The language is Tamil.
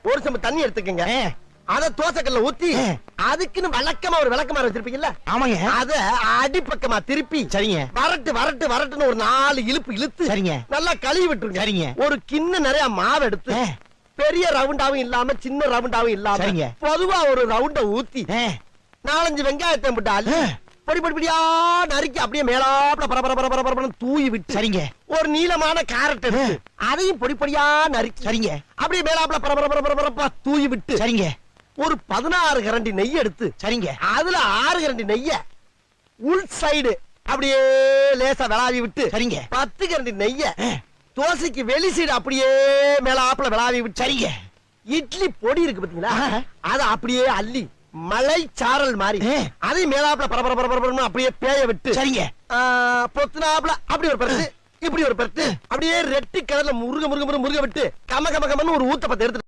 ஒரு சம்பு தண்ணி எடுத்துக்கங்க. அத தோசைக்கல்ல ஊத்தி அதுக்குன்னு வழக்கமா ஒரு விளக்கமாறு வச்சிருப்பீங்கல்ல? ஆமாங்க. அத அடிப்பக்கமா திருப்பி சரிங்க. வரட்டு வரட்டு வரட்டுன்னு ஒரு 4 இழுப்பு இழுத்து சரிங்க. நல்லா கழுவி விட்டுருங்க. சரிங்க. ஒரு கிண்ண நிறைய மாவு எடுத்து பெரிய ரவுண்டாவும் இல்லாம சின்ன ரவுண்டாவும் இல்லாம சரிங்க. பொதுவா ஒரு ரவுண்ட ஊத்தி 4-5 வெங்காயத்தை போட்டு அள்ளி பொடி பொடி பொடியா நறுக்கி அப்படியே மேலாப்ல பரபரன்னு தூவி விட்டு சரிங்க. ஒரு நீளமான கேரட் எடுத்து அதையும் பொடி பொடியா நறுக்கி சரிங்க. அப்படியே மேலாப்ல பரபரப்பா தூவி விட்டு சரிங்க. ஒரு 16 கரண்டி நெய் எடுத்து சரிங்க. அதுல 6 கரண்டி நெய்ய உள் சைடு அப்படியே லேசா விளாவி விட்டு சரிங்க. 10 கரண்டி நெய்ய தோசைக்கு வெளி சைடு அப்படியே மேலாப்ல விளாவி விட்டு சரிங்க. இட்லி பொடி இருக்கு பாத்தீங்களா, அத அப்படியே அள்ளி மலை சாரல் மாதிரி அதை மேலாப்ல பரபரன்னு அப்படியே பேய விட்டு சரிங்க. பொத்துனாப்ல அப்படி ஒரு பருத்து இப்படி ஒரு பருத்து அப்படியே ரெட்டி கலர்ல முருக விட்டு கம கமன்னு ஒரு ஊத்தப்பத்தை எடுத்து